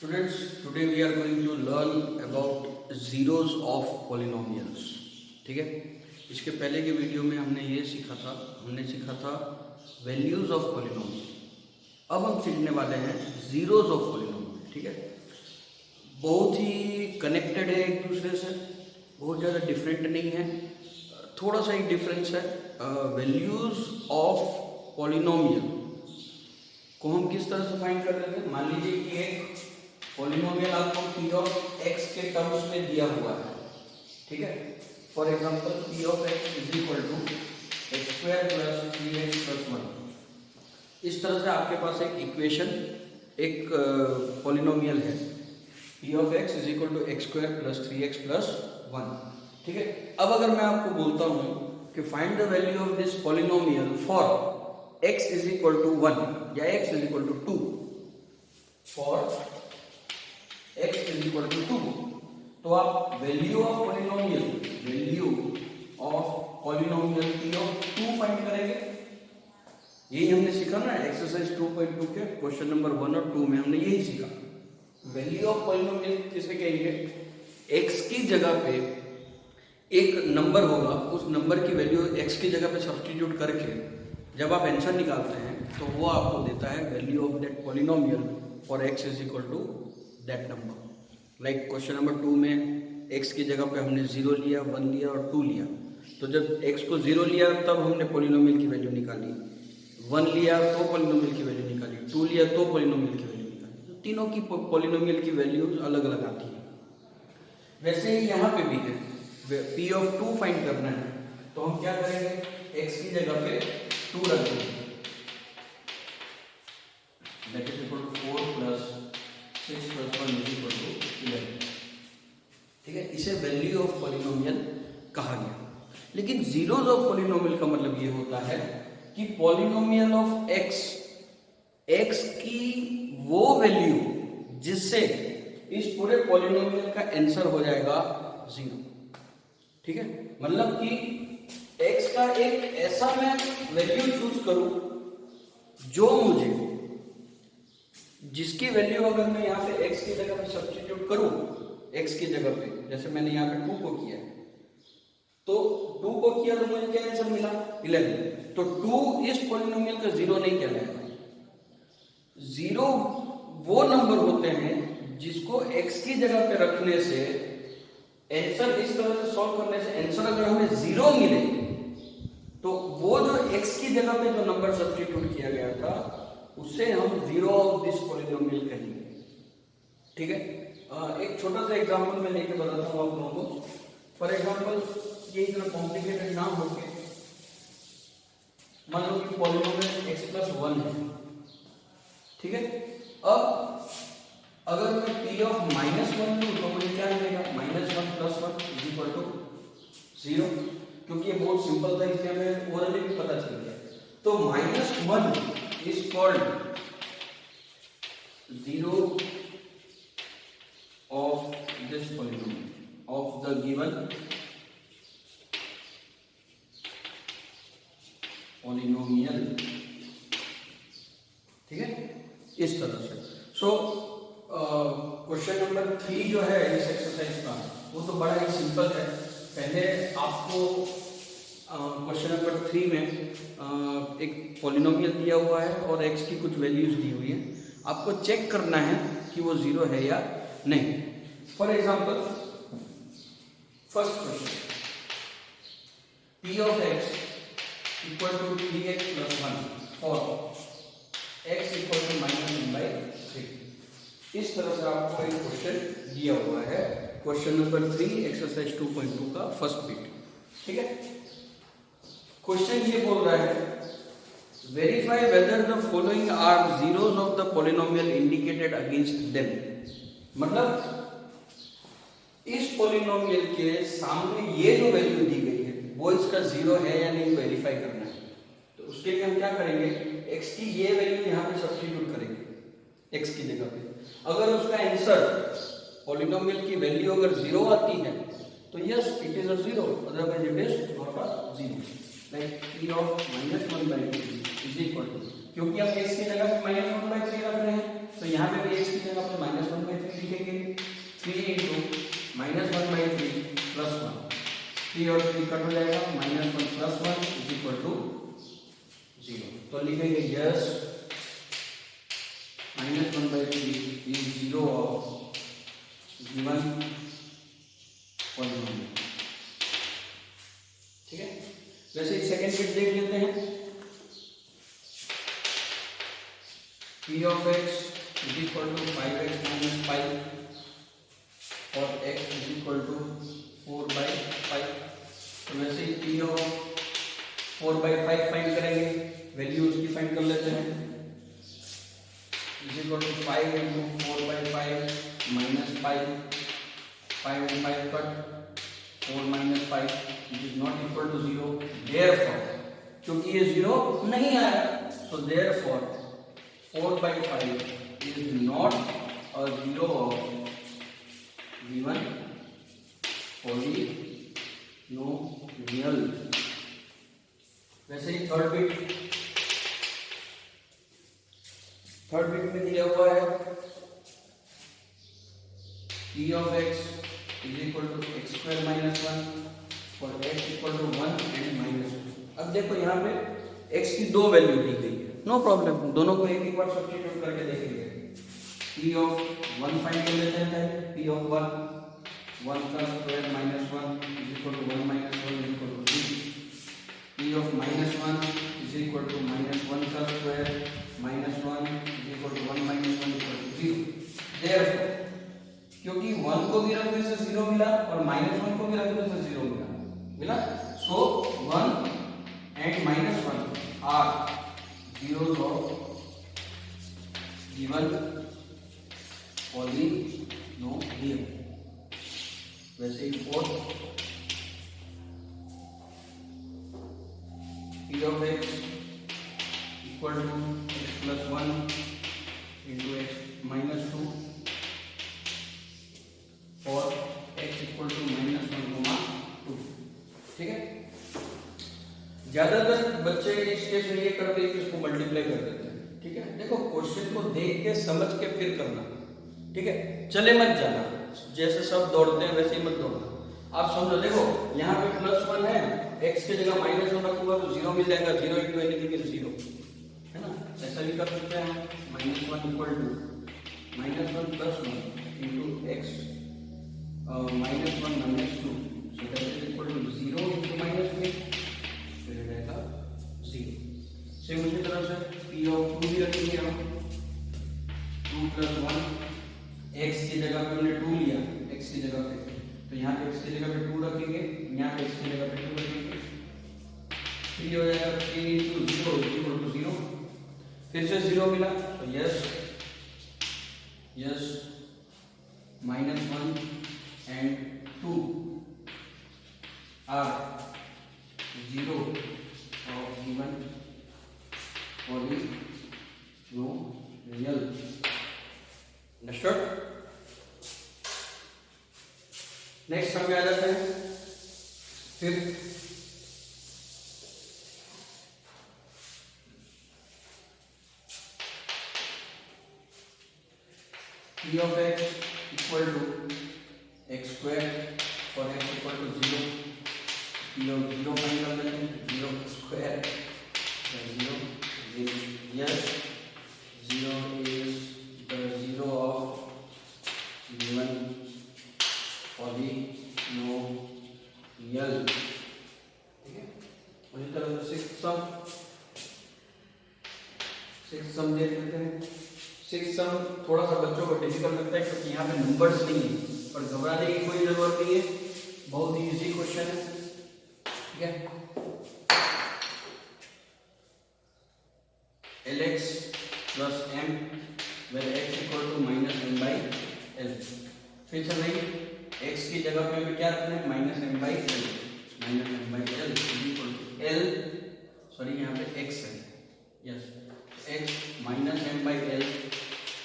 Students, today we are going to learn about zeros of polynomials. ठीक है, इसके पहले के वीडियो में हमने सीखा था वैल्यूज ऑफ पॉलिनोमियल. अब हम सीखने वाले हैं जीरोज ऑफ पॉलिनोमियल. ठीक है, बहुत ही कनेक्टेड है एक दूसरे से, बहुत ज़्यादा डिफरेंट नहीं है, थोड़ा सा ही डिफरेंस है. वैल्यूज ऑफ पॉलिनोमियल को हम किस तरह से फाइंड कर रहे थे. मान लीजिए कि एक पॉलिनोमियल आपको p ऑफ x के टर्म्स में दिया हुआ है. ठीक है, for example p of x is equal to x square plus 3x plus 1. इस तरह से आपके पास एक इक्वेशन, एक पॉलिनोमियल है p of x is equal to x square plus 3x plus 1. ठीक है, अब अगर मैं आपको बोलता हूं कि find the value of this polynomial for x is equal to 1 या x is equal to 2, for x is equal to 2, तो आप value of polynomial p of 2 find करेंगे. यही हमने सीखा ना एक्सरसाइज 2.2 के क्वेश्चन नंबर 1 और 2 में हमने यही सीखा. वैल्यू ऑफ पॉलिनोमियल किसे कहेंगे? x की जगह पे एक नंबर होगा, उस नंबर की वैल्यू x की जगह पे सब्स्टिट्यूट करके जब आप आंसर निकालते हैं तो वो आपको देता है value of that polynomial for x is equal to that number. Like question number 2 में x की जगह पे हमने 0 लिया, 1 लिया और 2 लिया. तो जब x को 0 लिया तब हमने पॉलिनोमियल की वैल्यू निकाली, 1 लिया तो पॉलिनोमियल की वैल्यू निकाली, 2 लिया तो पॉलिनोमियल की वैल्यू निकाली. तो तीनों की पॉलिनोमियल की वैल्यूज अलग अलग आती है. वैसे ही यहाँ पे भी है, p ऑफ 2 फाइंड करना है तो हम क्या करेंगे, x की जगह पे 2 रख देंगे, that is equal to 4 plus 6 plus 1 is equal to 11. ठीक है, इसे वैल्यू ऑफ पॉलिनोमियल कहा गया. लेकिन जीरोज ऑफ पॉलिनोमियल का मतलब ये होता है कि पॉलिनोमियल ऑफ x की वो वैल्यू जिससे इस पूरे पॉलिनोमियल का आंसर हो जाएगा 0. ठीक है, मतलब कि x का एक ऐसा मैं वैल्यू चूज करूं जो मुझे, जिसकी वैल्यू अगर मैं यहाँ पे x की जगह पे सब्स्टिट्यूट करूं, x की जगह पे जैसे मैंने यहाँ पे 2 को किया, तो 2 को किया तो मुझे क्या आंसर मिला, 11. तो 2 इस पॉलिनोमियल का 0 नहीं कहलाएगा. 0 वो नंबर होते हैं जिसको x की जगह पे रखने से आंसर, इस तरह से सॉल्व करने से आंसर अगर हमें 0 मिले तो वो जो x की जगह पे जो नंबर सब्स्टिट्यूट किया गया था उससे हम जीरो ऑफ दिस पॉलिनोमियल कहेंगे. ठीक है, एक छोटा सा एग्जांपल मैं लेके बताता हूँ आप लोगों को. फॉर एग्जांपल ये इतना कॉम्प्लिकेटेड ना होके, मान लो कि पॉलिनोमियल x प्लस 1 है. ठीक है, अब अगर मैं p ऑफ -1 लूं तो मुझे क्या मिलेगा, -1 प्लस 1 इज इक्वल टू 0. क्योंकि ये बहुत सिंपल था इसलिए हमें ओरली भी पता चल गया. तो -1 is called zero of this polynomial of the given polynomial. ठीक है, इस तरह से. सो क्वेश्चन नंबर 3 जो है इस एक्सरसाइज का, वो तो बड़ा ही सिंपल है. पहले आपको क्वेश्चन नंबर 3 में एक पॉलिनोमियल दिया हुआ है और x की कुछ वैल्यूज दी हुई है. आपको चेक करना है कि वो 0 है या नहीं. For example first question, p of x equal to 3x plus 1 for x equal to -1/3. इस तरह से आपको एक क्वेश्चन दिया हुआ है. क्वेश्चन नंबर 3 एक्सरसाइज 2.2 का फर्स्ट बिट. ठीक है, क्वेश्चन ये बोल रहा है, verify whether the following are zeros of the polynomial indicated against them. मतलब इस पॉलिनोमियल के सामने ये जो वैल्यू दी गई है वो इसका 0 है या नहीं वेरीफाई करना है. तो उसके लिए हम क्या करेंगे, x की ये वैल्यू यहाँ पे सब्स्टिट्यूट करेंगे x की जगह पे. अगर उसका आंसर पॉलिनोमियल की वैल्यू अगर 0 आती है तो yes it is a 0, otherwise it is not a 0. Like p of -1/3 is equal to, क्योंकि हम x की जगह पे -1/3 रख रहे हैं तो यहाँ पे भी x की जगह पे -1/3 तो लिखेंगे yes -1/3 is zero of given polynomial. ठीक है, वैसे ही सेकेंड बिट देख लेते हैं। p of x is equal to 5x minus 5 और x is equal to 4/5। तो वैसे ही p of 4/5 फाइंड करेंगे, वैल्यू उसकी फाइंड कर लेते हैं। is equal to 5 into 4/5 minus 5 and 5 cut 4 minus 5 which is not equal to 0। therefore क्योंकि ये 0 नहीं आया, so therefore 4/5 is not a zero of given polynomial। वैसे ही थर्ड बिट में दिया हुआ है p of x is equal to x square minus 1 और x equal to 1 and minus 1। अब देखो यहाँ पे x की दो वैल्यू दी गई है, नो प्रॉब्लम, दोनों को एक बार सब्स्टिट्यूट करके देखेंगे। p of 1 फाइंड कर लेते हैं, p of 1 का square minus 1 is equal to 1 minus 1 is equal to 3। p of minus 1 is equal to minus 1 का square minus 1 is equal to 1 minus 1 equal to 0। therefore क्योंकि 1 को भी रखने से 0 मिला और minus 1 को भी रखने से 0 मिला, so 1 and minus 1 are zeros of given polynomial। वैसे ही fourth p of x equal to x plus 1 into x minus 2 और x equal to -1, 2। ठीक है, ज्यादातर बच्चे इस केस में ये करते हैं कि इसको मल्टीप्लाई कर देते हैं। ठीक है, देखो क्वेश्चन को देख के समझ के फिर करना। ठीक है, चले मत जाना, जैसे सब दौड़ते हैं वैसे ही मत दौड़ना। आप समझो, देखो यहाँ पे +1 है, x की जगह -1 रखूंगा तो 0 मिल जाएगा, 0 into anything is 0, है ना। ऐसा भी कर सकते हैं, -1 equal to -1 + 1 into x -1 minus 2, so that is equal to 0 into -3, फिर रहेगा 0। सेम उसी तरह से p of 2 भी रखेंगे हम, 2 + 1, x की जगह पे हमने 2 लिया, x की जगह पे, तो यहाँ पे x की जगह पे 2 रखेंगे, यहाँ पे x की जगह पे 2 रखेंगे, 3 हो जाएगा, 3 into 0 is equal to 0। फिर से 0 मिला, तो yes -1 and 2 are zero of given polynomial। Understood? Next हम आ जाते हैं फिर p of x equal to x square for x equal to 0। p of 0 find कर लेते हैं, 0 square 0 is yes 0 is the zero of given polynomial। ठीक है, उसी तरह से सिक्स्थ सम देख लेते हैं। सिक्स्थ सम थोड़ा सा बच्चों को डिफिकल्ट लगता है क्योंकि यहाँ पे नंबर्स नहीं है, पर घबराने की कोई जरूरत नहीं है, बहुत ही इजी क्वेश्चन है। ठीक है, Lx plus m where x equal to -m/l। फिर से नहीं, x की जगह पे भी क्या रखना है, -m/l equal to l, sorry यहाँ पे x है, yes x -m/l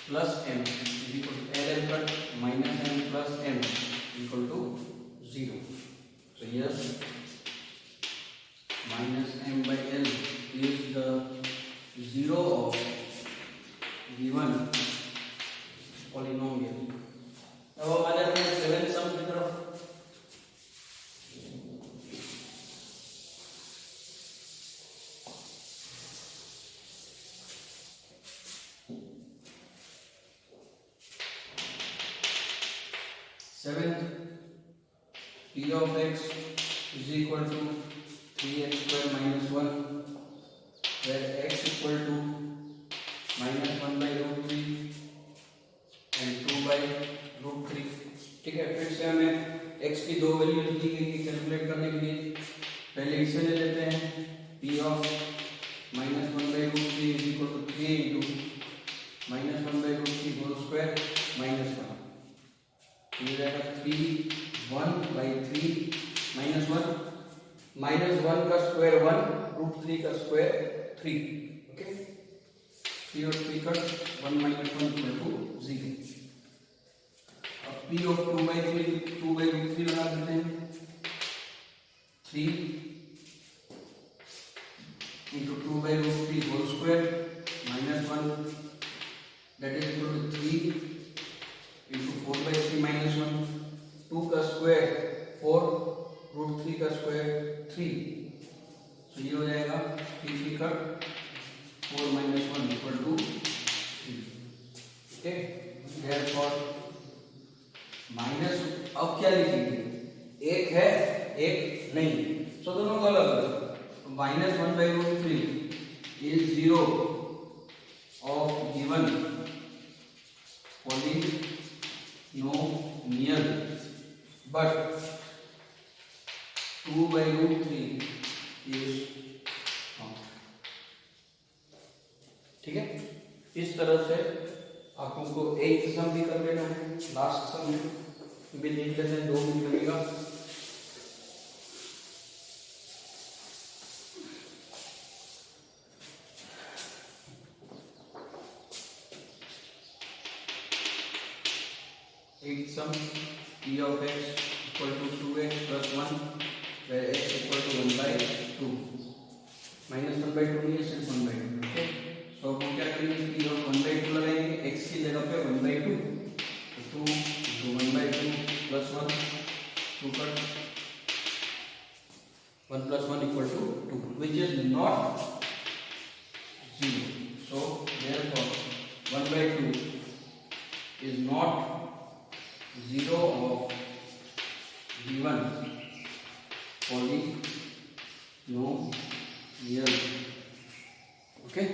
plus m is equal to l cut -m plus m equal to 0। So yes -m/l is the zero of given polynomial। अब हम आ जाते हैं 7th सम की तरफ। Seventh, p of x is equal to 3x square minus 1, where x equal to minus 1 by root 3 and 2 by root 3. ठीक है, फिर से हमें x की दो वैल्यूज दी गई है कैलकुलेट करने के लिए। पहले इसे ले लेते हैं, p of minus 1 by root 3 is equal to 3 into minus 1 by root 3 whole square minus 1. तो ये जाएगा 3 1 by 3 minus 1, minus 1 का स्क्वायर 1, root 3 का स्क्वायर 3. ओके, 3 और 3 कट, 1 minus 1 equal to 0. अब p of 2 by 3 2 by root 3 लगा देते हैं, 3 into 2 by root 3 whole square minus 1, that is equal to 3 into 4 by 3 minus 1, 2 का स्क्वायर 4, root 3 का square 3. तो ये हो जाएगा 3 3 cut, 4 minus 1 equal to 3. Okay, therefore minus, अब क्या लिखेंगे, एक है एक नहीं, तो दोनों को अलग अलग. Minus 1 by root 3 is 0 of given polynomial, but 2 by root 3 is not. ठीक है, इस तरह से आपको को एक सम भी कर लेना है, लास्ट सम भी देख लेते हैं, 2 मिनट लगेगा. एक सम p of x equal to 2x plus 1, where x equal to 1 by 2, minus 1 by 2 नहीं है, सिर्फ 1 by 2. ओके, तो हम क्या करेंगे, p of 1 by 2 लगाएंगे, x की जगह पे 1 by 2, तो 2 into 1 by 2 plus 1, 2 cut, 1 plus 1 equal to 2, which is not 0. So therefore 1 by 2 is not 0 of given polynomial. Okay.